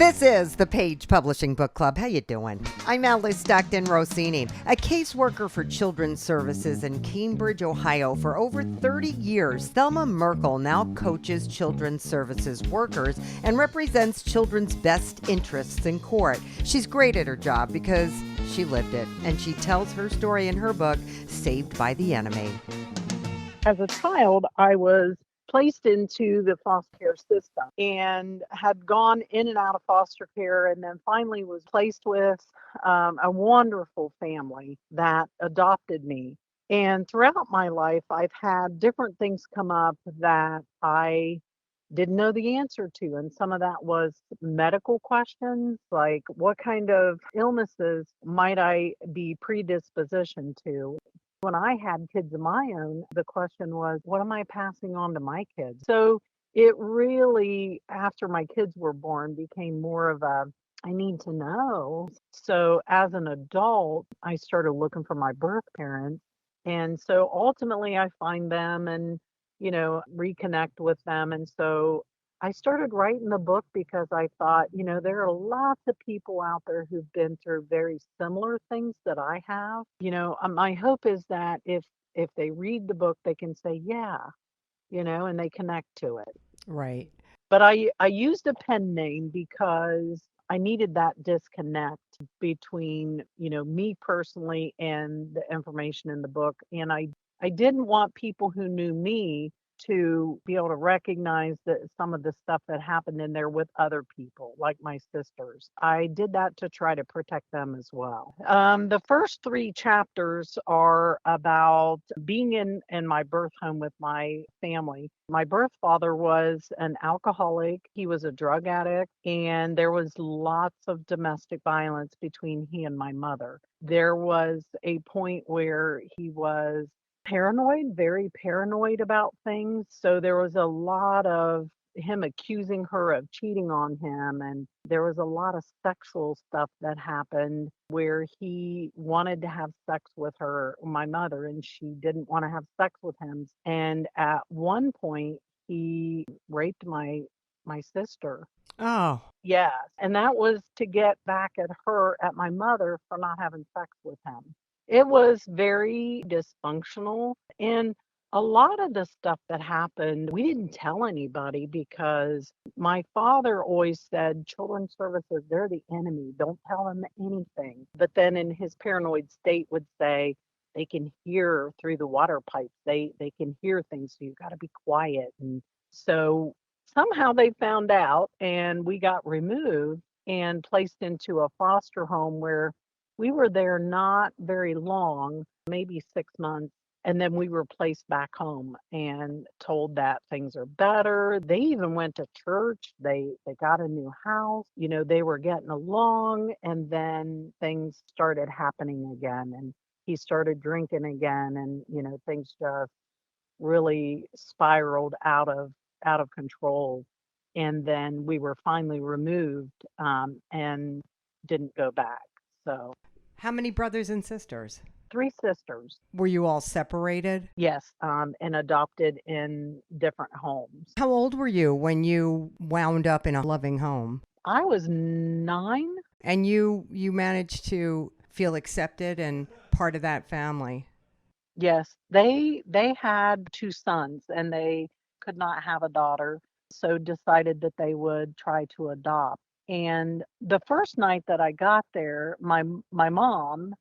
This is the Page Publishing Book Club. How you doing? I'm Alice Stockton Rossini, a caseworker for Children's Services in Cambridge, Ohio. For over 30 years, Thelma Merkel now coaches Children's Services workers and represents children's best interests in court. She's great at her job because she lived it, and she tells her story in her book, Saved by the Enemy. As a child, I was placed into the foster care system and had gone in and out of foster care, and then finally was placed with a wonderful family that adopted me. And throughout my life, I've had different things come up that I didn't know the answer to. And some of that was medical questions, like what kind of illnesses might I be predispositioned to? When I had kids of my own, the question was, what am I passing on to my kids? So it really, after my kids were born, became more of a, I need to know. So as an adult, I started looking for my birth parents. And so ultimately I find them and, reconnect with them. And so I started writing the book because I thought, there are lots of people out there who've been through very similar things that I have. My hope is that if they read the book, they can say, yeah, and they connect to it. Right. But I used a pen name because I needed that disconnect between, me personally and the information in the book. And I didn't want people who knew me to be able to recognize that some of the stuff that happened in there with other people, like my sisters. I did that to try to protect them as well. The first three chapters are about being in my birth home with my family. My birth father was an alcoholic, he was a drug addict, and there was lots of domestic violence between he and my mother. There was a point where he was paranoid, very paranoid about things. So there was a lot of him accusing her of cheating on him. And there was a lot of sexual stuff that happened where he wanted to have sex with her, my mother, and she didn't want to have sex with him. And at one point, he raped my sister. Oh, Yes. And that was to get back at her, at my mother, for not having sex with him. It was very dysfunctional. And a lot of the stuff that happened, we didn't tell anybody because my father always said, children's services, they're the enemy. Don't tell them anything. But then in his paranoid state would say, they can hear through the water pipes. They can hear things, so you got to be quiet. And so somehow they found out and we got removed and placed into a foster home where we were there not very long, maybe 6 months, and then we were placed back home and told that things are better. They even went to church. They got a new house. They were getting along, and then things started happening again, and he started drinking again, and things just really spiraled out of control. And then we were finally removed and didn't go back. So how many brothers and sisters? three sisters, Were you all separated? yes, and adopted in different homes. How old were you when you wound up in a loving home? I was 9. And you managed to feel accepted and part of that family? Yes, they had 2 sons and they could not have a daughter, so decided that they would try to adopt. And the first night that I got there, my mom,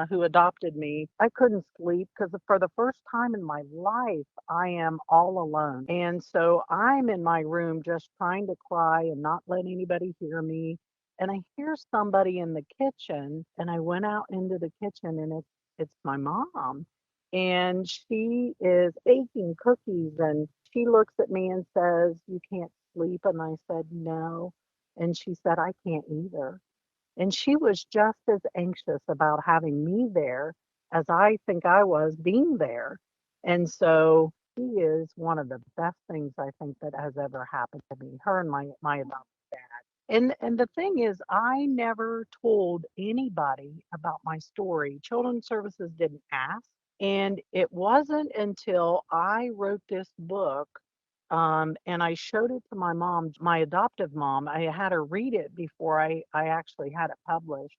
who adopted me, I couldn't sleep because for the first time in my life, I am all alone. And so I'm in my room just trying to cry and not let anybody hear me. And I hear somebody in the kitchen, and I went out into the kitchen, and it's my mom, and she is baking cookies, and she looks at me and says, "You can't sleep?" And I said, "No." And she said, "I can't either." And she was just as anxious about having me there as I think I was being there. And so she is one of the best things I think that has ever happened to me, her and my adopted dad. And the thing is, I never told anybody about my story. Children's Services didn't ask. And it wasn't until I wrote this book And I showed it to my mom, my adoptive mom. I had her read it before I actually had it published.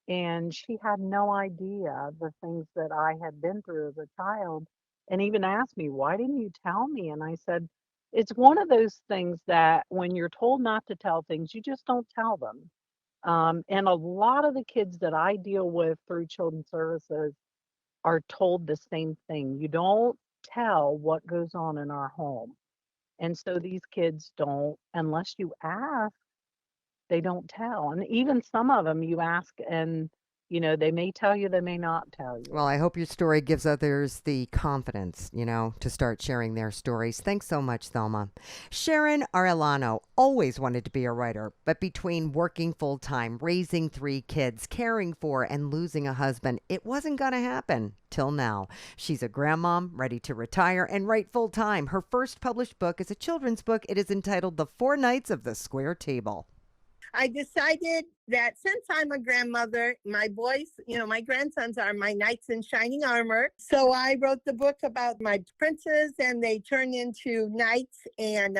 And she had no idea the things that I had been through as a child, and even asked me, "Why didn't you tell me?" And I said, "It's one of those things that when you're told not to tell things, you just don't tell them." And a lot of the kids that I deal with through Children's Services are told the same thing. You don't tell what goes on in our home. And so these kids don't, unless you ask, they don't tell. And even some of them you ask and, they may tell you, they may not tell you. Well, I hope your story gives others the confidence, to start sharing their stories. Thanks so much, Thelma. Sharon Arellano always wanted to be a writer, but between working full time, raising three kids, caring for, and losing a husband, it wasn't going to happen till now. She's a grandmom, ready to retire and write full time. Her first published book is a children's book. It is entitled The Four Knights of the Square Table. I decided that since I'm a grandmother, my boys, my grandsons are my knights in shining armor. So I wrote the book about my princes, and they turn into knights, and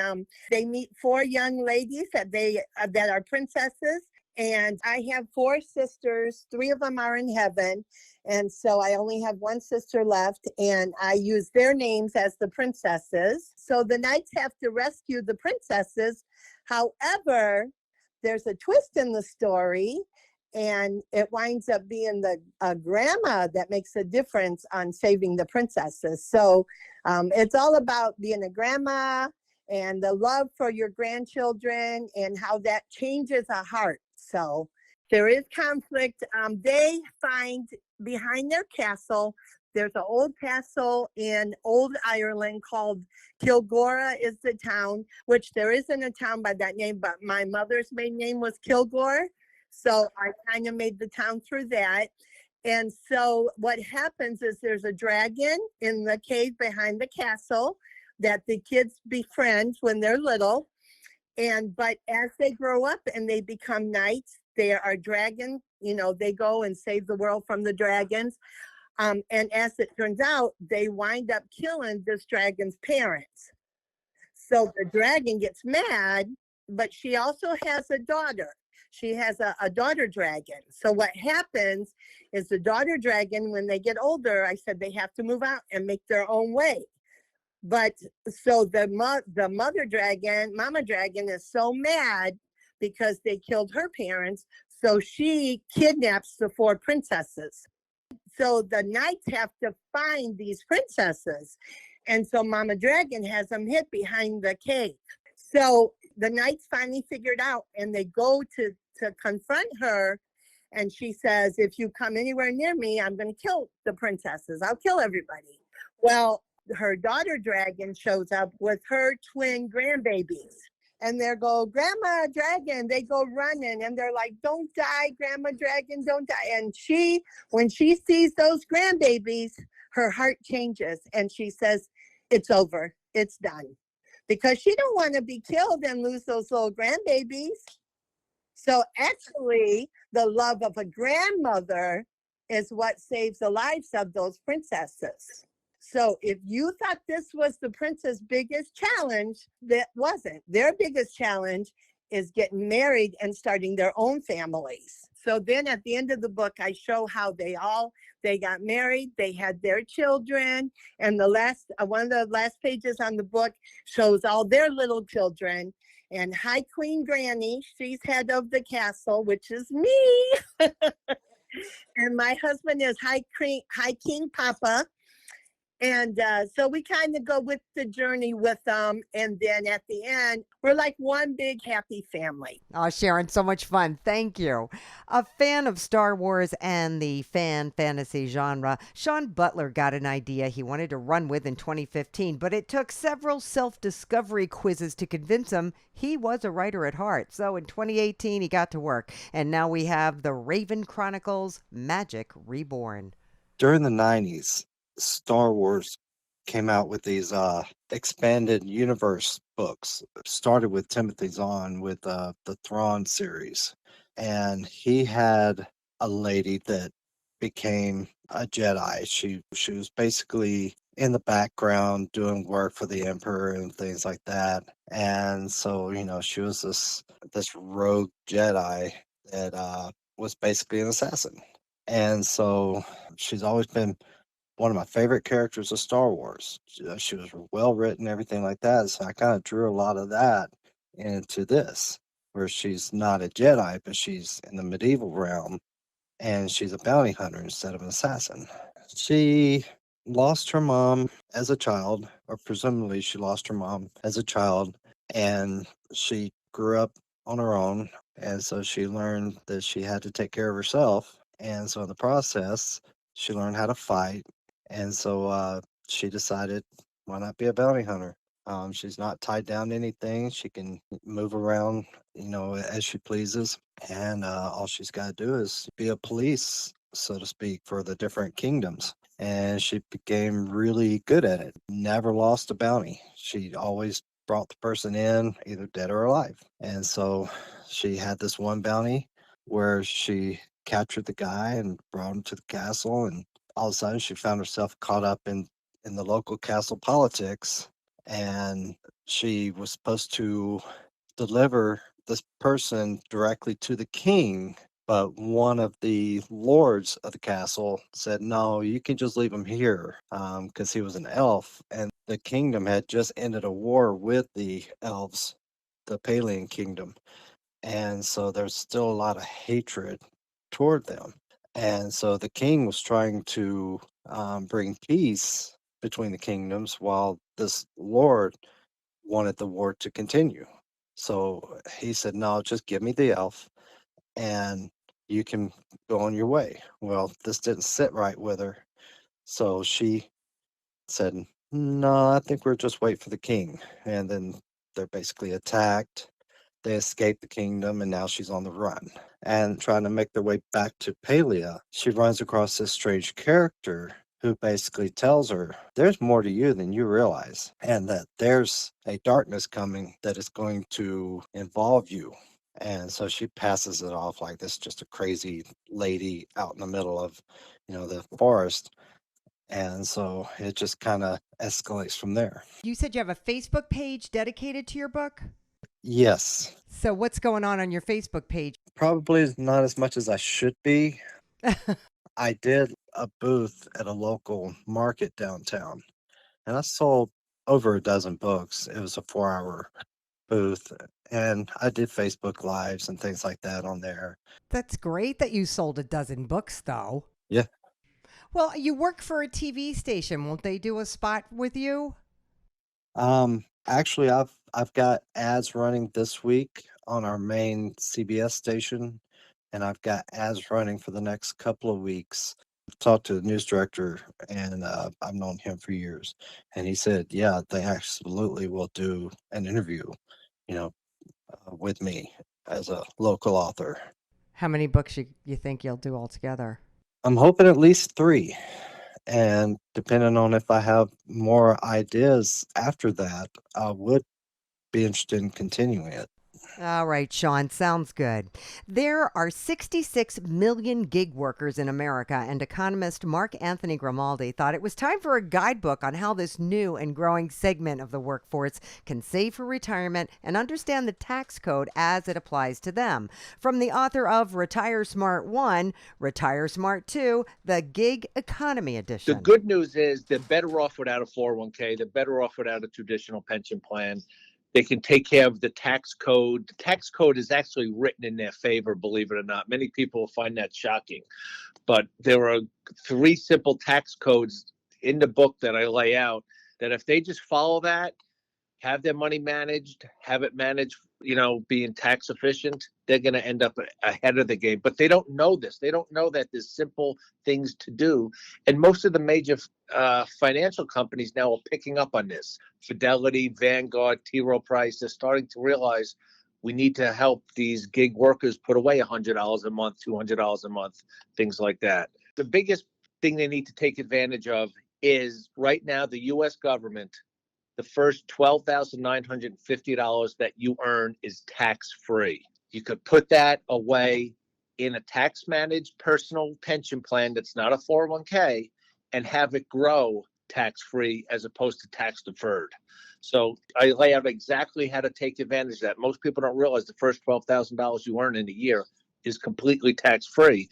they meet four young ladies that are princesses. And I have four sisters. Three of them are in heaven. And so I only have one sister left, and I use their names as the princesses. So the knights have to rescue the princesses. However, there's a twist in the story, and it winds up being the grandma that makes a difference on saving the princesses. So it's all about being a grandma and the love for your grandchildren and how that changes a heart. So there is conflict. They find behind their castle, there's an old castle in old Ireland called Kilgora is the town, which there isn't a town by that name, but my mother's maiden name was Kilgore. So I kind of made the town through that. And so what happens is there's a dragon in the cave behind the castle that the kids befriend when they're little. But as they grow up and they become knights, they are dragons, they go and save the world from the dragons. And as it turns out, they wind up killing this dragon's parents. So the dragon gets mad, but she also has a daughter. She has a daughter dragon. So what happens is the daughter dragon, when they get older, I said they have to move out and make their own way. But so the mother dragon, mama dragon, is so mad because they killed her parents. So she kidnaps the four princesses. So the knights have to find these princesses. And so Mama Dragon has them hid behind the cave. So the knights finally figured out, and they go to confront her. And she says, if you come anywhere near me, I'm going to kill the princesses. I'll kill everybody. Well, her daughter dragon shows up with her twin grandbabies. And they go, Grandma Dragon, they go running, and they're like, don't die, Grandma Dragon, don't die. And when she sees those grandbabies, her heart changes, and she says, it's over, it's done. Because she don't want to be killed and lose those little grandbabies. So actually, the love of a grandmother is what saves the lives of those princesses. So if you thought this was the prince's biggest challenge, that wasn't. Their biggest challenge is getting married and starting their own families. So then at the end of the book, I show how they got married, they had their children, and one of the last pages on the book shows all their little children. And High Queen Granny, she's head of the castle, which is me. And my husband is High King Papa. And so we kind of go with the journey with them. And then at the end, we're like one big happy family. Oh, Sharon, so much fun. Thank you. A fan of Star Wars and the fantasy genre, Sean Butler got an idea he wanted to run with in 2015, but it took several self-discovery quizzes to convince him he was a writer at heart. So in 2018, he got to work. And now we have the Raven Chronicles Magic Reborn. During the 90s, Star Wars came out with these expanded universe books. It started with Timothy Zahn with the Thrawn series. And he had a lady that became a Jedi. She was basically in the background doing work for the Emperor and things like that. And so, she was this rogue Jedi that was basically an assassin. And so she's always been one of my favorite characters of Star Wars. She was well written, everything like that. So I kind of drew a lot of that into this, where she's not a Jedi, but she's in the medieval realm and she's a bounty hunter instead of an assassin. She lost her mom as a child, or presumably she lost her mom as a child, and she grew up on her own. And so she learned that she had to take care of herself. And so in the process, she learned how to fight. And so she decided, why not be a bounty hunter? She's not tied down to anything. She can move around, as she pleases. And all she's got to do is be a police, so to speak, for the different kingdoms. And she became really good at it. Never lost a bounty. She always brought the person in, either dead or alive. And so she had this one bounty where she captured the guy and brought him to the castle. And all of a sudden, she found herself caught up in the local castle politics. And she was supposed to deliver this person directly to the king, but one of the lords of the castle said, no, you can just leave him here, because he was an elf, and the kingdom had just ended a war with the elves, the Palian kingdom. And so there's still a lot of hatred toward them. And so the king was trying to bring peace between the kingdoms, while this lord wanted the war to continue. So he said, no, just give me the elf and you can go on your way. Well, this didn't sit right with her. So she said, no, I think we'll just wait for the king. And then they're basically attacked. They escape the kingdom, and now she's on the run. And trying to make their way back to Palia, she runs across this strange character who basically tells her, there's more to you than you realize, and that there's a darkness coming that is going to involve you. And so she passes it off like this just a crazy lady out in the middle of, the forest. And so it just kind of escalates from there. You said you have a Facebook page dedicated to your book? Yes. So what's going on your Facebook page? Probably not as much as I should be. I did a booth at a local market downtown, and I sold over a dozen books. It was a 4-hour booth, and I did Facebook Lives and things like that on there. That's great that you sold a dozen books, though. Yeah. Well, you work for a TV station. Won't they do a spot with you? Actually, I've got ads running this week on our main CBS station, and I've got ads running for the next couple of weeks. I've talked to the news director, and I've known him for years, and he said, yeah, they absolutely will do an interview, with me as a local author. How many books you think you'll do altogether? I'm hoping at least 3. And depending on if I have more ideas after that, I would be interested in continuing it. All right, Sean, sounds good. There are 66 million gig workers in America, and economist Mark Anthony Grimaldi thought it was time for a guidebook on how this new and growing segment of the workforce can save for retirement and understand the tax code as it applies to them. From the author of Retire Smart 1, Retire Smart 2, the Gig Economy Edition. The good news is they're better off without a 401k. They're better off without a traditional pension plan. They can take care of the tax code. The tax code is actually written in their favor, believe it or not. Many people find that shocking. But there are 3 simple tax codes in the book that I lay out that if they just follow that, have their money managed, have it managed, being tax efficient, they're going to end up ahead of the game. But they don't know this. They don't know that there's simple things to do. And most of the major financial companies now are picking up on this. Fidelity, Vanguard, T. Rowe Price, they're starting to realize we need to help these gig workers put away $100 a month, $200 a month, things like that. The biggest thing they need to take advantage of is right now the U.S. government, the first $12,950 that you earn is tax-free. You could put that away in a tax managed personal pension plan that's not a 401k and have it grow tax free as opposed to tax deferred. So I lay out exactly how to take advantage of that. Most people don't realize the first $12,000 you earn in a year is completely tax free.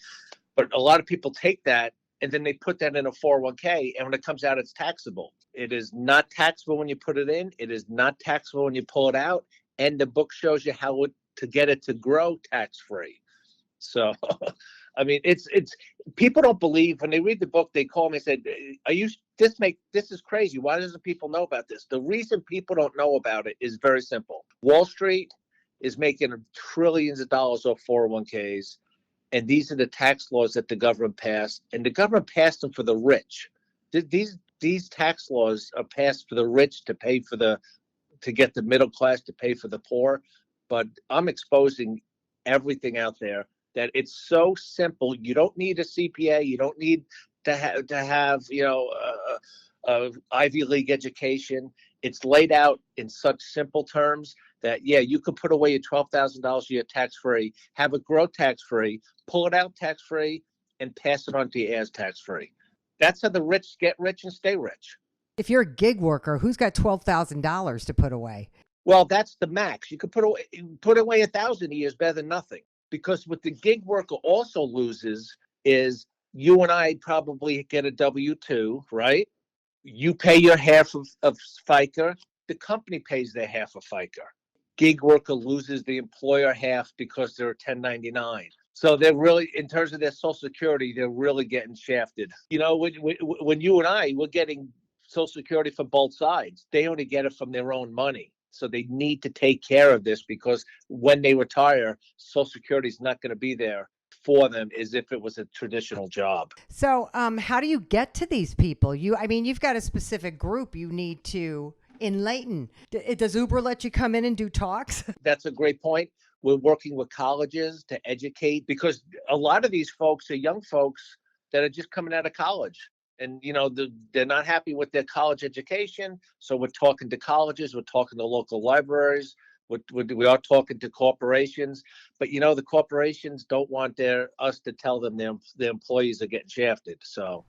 But a lot of people take that and then they put that in a 401k, and when it comes out, it's taxable. It is not taxable when you put it in. It is not taxable when you pull it out. And the book shows you how to get it to grow tax free. So, I mean, it's people don't believe when they read the book. They call me and said, "Are you this is crazy? Why doesn't people know about this?" The reason people don't know about it is very simple. Wall Street is making trillions of dollars off 401ks. And these are the tax laws that the government passed, and the government passed them for the rich. These tax laws are passed for the rich to pay for to get the middle class to pay for the poor. But I'm exposing everything out there that it's so simple. You don't need a CPA. You don't need to have a Ivy League education. It's laid out in such simple terms that, yeah, you could put away your $12,000 a year tax-free, have it grow tax-free, pull it out tax-free, and pass it on to your heirs tax-free. That's how the rich get rich and stay rich. If you're a gig worker, who's got $12,000 to put away? Well, that's the max. You could put away 1,000 a year is better than nothing. Because what the gig worker also loses is you and I probably get a W-2, right? You pay your half of FICA. The company pays their half of FICA. Gig worker loses the employer half because they're 1099. So they're really, in terms of their Social Security, they're really getting shafted. You know, when you and I, we're getting Social Security from both sides. They only get it from their own money. So they need to take care of this because when they retire, Social Security is not going to be there for them as if it was a traditional job. So how do you get to these people? You've got a specific group you need to enlighten. Does Uber let you come in and do talks? That's a great point. We're working with colleges to educate because a lot of these folks are young folks that are just coming out of college. And, you know, they're not happy with their college education. So we're talking to colleges, we're talking to local libraries, we are talking to corporations. But, you know, the corporations don't want us to tell them their employees are getting shafted. So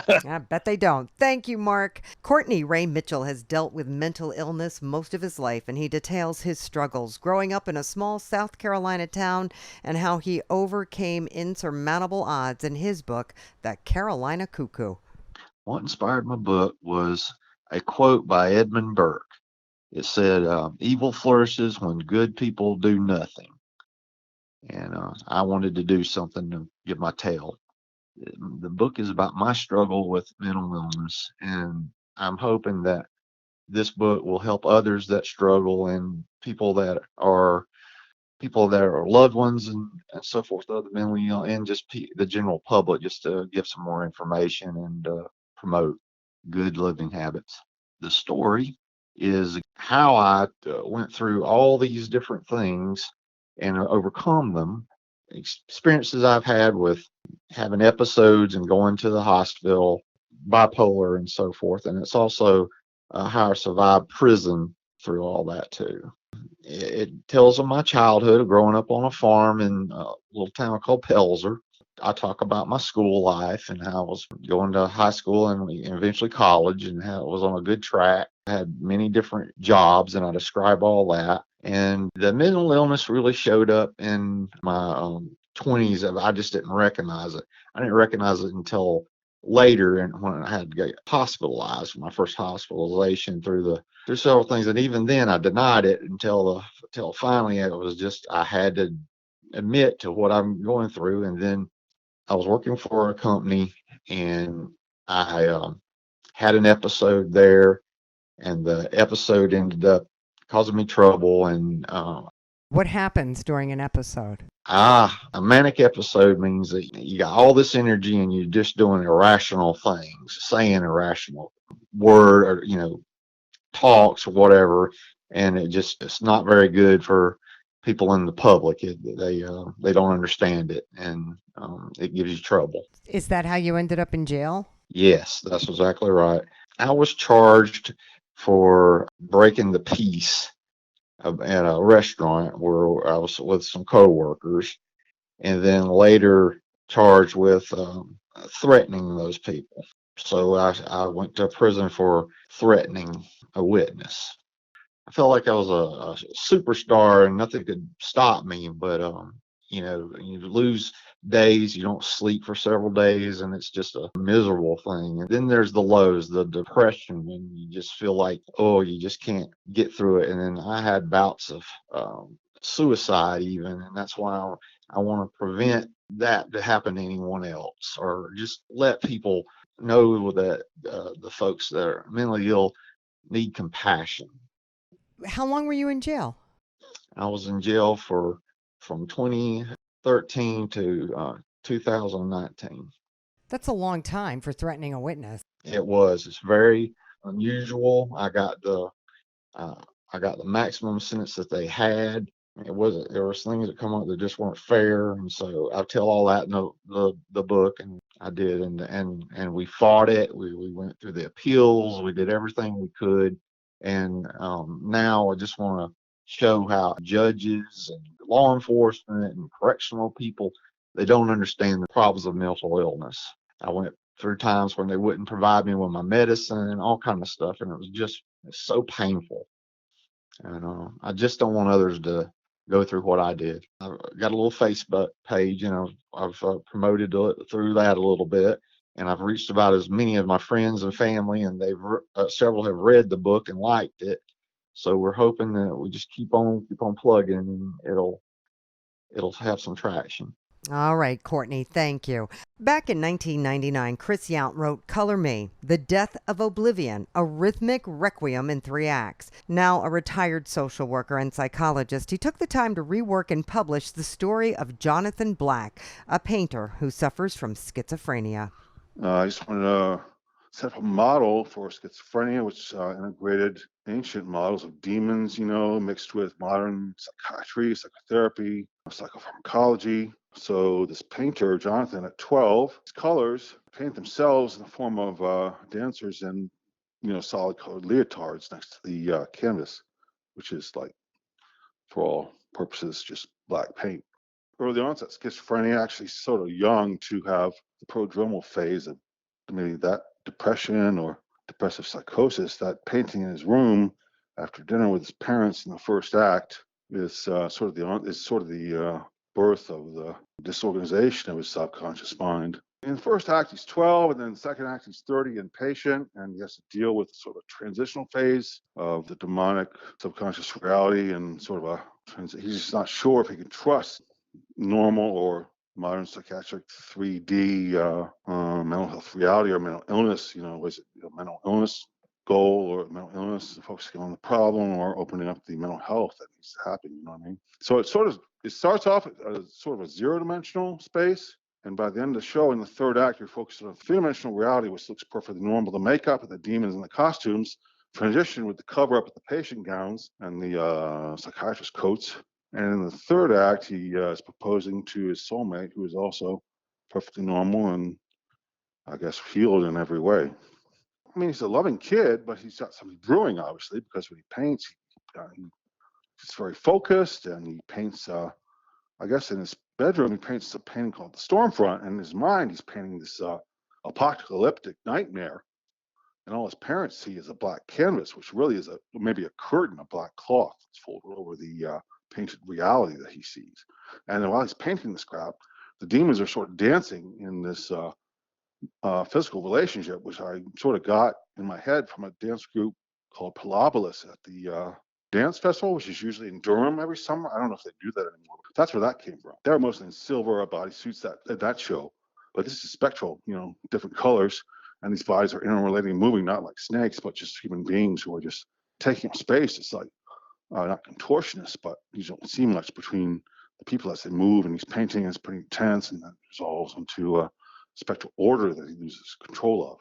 I bet they don't. Thank you, Mark. Courtney Ray Mitchell has dealt with mental illness most of his life, and he details his struggles growing up in a small South Carolina town and how he overcame insurmountable odds in his book, The Carolina Cuckoo. What inspired my book was a quote by Edmund Burke. It said, evil flourishes when good people do nothing. And I wanted to do something to give my tale. The book is about my struggle with mental illness, and I'm hoping that this book will help others that struggle and people that are loved ones and so forth, other mentally ill, and just the general public, just to give some more information and promote good living habits. The story is how I went through all these different things and overcome them. Experiences I've had with having episodes and going to the hospital, bipolar and so forth. And it's also how I survived prison through all that too. It tells of my childhood of growing up on a farm in a little town called Pelzer. I talk about my school life and how I was going to high school and eventually college and how it was on a good track. I had many different jobs and I describe all that. And the mental illness really showed up in my 20s. I just didn't recognize it. I didn't recognize it until later, and when I had to get hospitalized, my first hospitalization through several things. And even then I denied it until finally it was just, I had to admit to what I'm going through. And then I was working for a company and I had an episode there, and the episode ended up causing me trouble. And What happens during an episode? a manic episode means that you got all this energy and you're just doing irrational things, saying irrational word or, talks or whatever. And it's not very good for people in the public. They don't understand it, and it gives you trouble. Is that how you ended up in jail? Yes, that's exactly right. I was charged for breaking the peace at a restaurant where I was with some coworkers, and then later charged with threatening those people. So I went to prison for threatening a witness. I felt like I was a superstar and nothing could stop me. But you lose days, you don't sleep for several days, and it's just a miserable thing. And then there's the lows, the depression, when you just feel like, oh, you just can't get through it. And then I had bouts of suicide even, and that's why I want to prevent that to happen to anyone else, or just let people know that the folks that are mentally ill need compassion. How long were you in jail? I was in jail from 2013 to 2019. That's a long time for threatening a witness. It was. It's very unusual. Uh, I got the maximum sentence that they had. It wasn't. There was things that come up that just weren't fair, and so I tell all that in the book, and I did, and we fought it. We went through the appeals. We did everything we could, and now I just want to show how judges and law enforcement and correctional people, they don't understand the problems of mental illness. I went through times when they wouldn't provide me with my medicine and all kind of stuff, and it's so painful. And I just don't want others to go through what I did. I've got a little Facebook page, and I've promoted it through that a little bit, and I've reached about as many of my friends and family, and several have read the book and liked it. So we're hoping that we just keep on plugging, and it'll have some traction. All right, Courtney, thank you. Back in 1999, Chris Yount wrote Color Me, The Death of Oblivion, a rhythmic requiem in 3 acts. Now a retired social worker and psychologist, he took the time to rework and publish the story of Jonathan Black, a painter who suffers from schizophrenia. I just wanted to set up a model for schizophrenia, which integrated ancient models of demons, mixed with modern psychiatry, psychotherapy, psychopharmacology. So this painter, Jonathan, at 12, his colors paint themselves in the form of dancers in, solid colored leotards next to the canvas, which is like, for all purposes, just black paint. Early onset schizophrenia, actually sort of young to have the prodromal phase of maybe that depression or depressive psychosis. That painting in his room after dinner with his parents in the first act is sort of the birth of the disorganization of his subconscious mind. In the first act, he's 12, and then in the second act, he's 30 and patient, and he has to deal with sort of a transitional phase of the demonic subconscious reality and sort of he's just not sure if he can trust normal or modern psychiatric 3D mental health reality or mental illness. Was it a mental illness goal or mental illness focusing on the problem or opening up the mental health that needs to happen? You know what I mean? So it starts off as sort of a 0-dimensional space. And by the end of the show, in the third act, you're focused on a 3-dimensional reality, which looks perfectly normal. The makeup and the demons and the costumes transition with the cover up of the patient gowns and the psychiatrist coats. And in the third act, he is proposing to his soulmate, who is also perfectly normal and, I guess, healed in every way. I mean, he's a loving kid, but he's got something brewing, obviously, because when he paints, he's very focused, and he paints, I guess, in his bedroom, he paints a painting called The Stormfront, and in his mind, he's painting this apocalyptic nightmare. And all his parents see is a black canvas, which really is maybe a curtain, a black cloth that's folded over the painted reality that he sees. And then while he's painting this crap, the demons are sort of dancing in this physical relationship, which I sort of got in my head from a dance group called Palopolis at the dance festival, which is usually in Durham every summer. I don't know if they do that anymore. But that's where that came from. They're mostly in silver bodysuits at that show. But this is spectral, different colors. And these bodies are interrelating, moving, not like snakes, but just human beings who are just taking up space. It's like, not contortionists, but you don't see much between the people as they move. And he's painting, and it's pretty intense, and that resolves into a spectral order that he loses control of.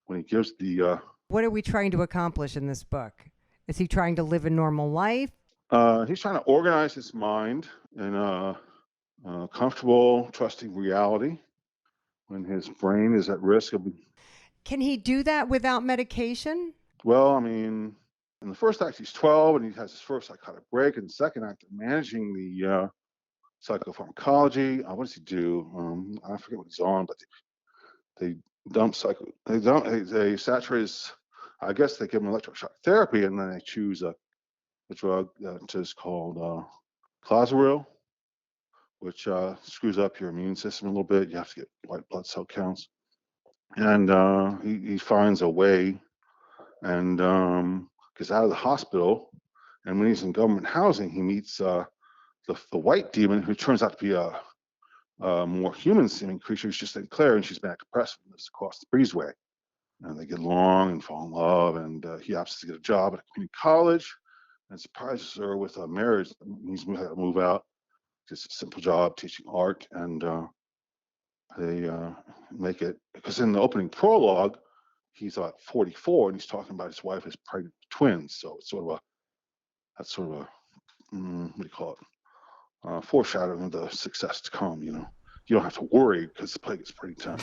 When he gives the... What are we trying to accomplish in this book? Is he trying to live a normal life? He's trying to organize his mind in a comfortable, trusting reality when his brain is at risk of... Can he do that without medication? Well, I mean, in the first act, he's 12, and he has his first psychotic break. In the second act, managing the psychopharmacology. What does he do? I forget what he's on, but they saturate his, I guess they give him electroshock therapy, and then they choose a drug that is called Clozaril, which screws up your immune system a little bit. You have to get white blood cell counts. And he finds a way and gets out of the hospital. And when he's in government housing, he meets the white demon, who turns out to be a more human-seeming creature who's just in Claire, and she's back depressed and lives across the breezeway. And they get along and fall in love, and he opts to get a job at a community college and surprises her with a marriage. He's going to move out. Just a simple job teaching art, and they make it, because in the opening prologue, he's about 44, and he's talking about his wife is pregnant with twins. So it's sort of a what do you call it? Foreshadowing of the success to come. You don't have to worry because the play gets pretty tense.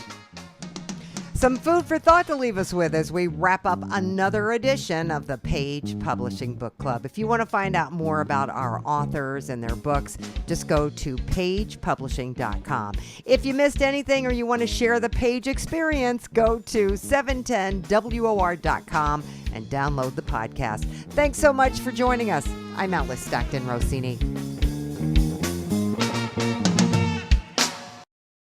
Some food for thought to leave us with as we wrap up another edition of the Page Publishing Book Club. If you want to find out more about our authors and their books, just go to pagepublishing.com. If you missed anything or you want to share the Page experience, go to 710WOR.com and download the podcast. Thanks so much for joining us. I'm Alice Stockton Rossini.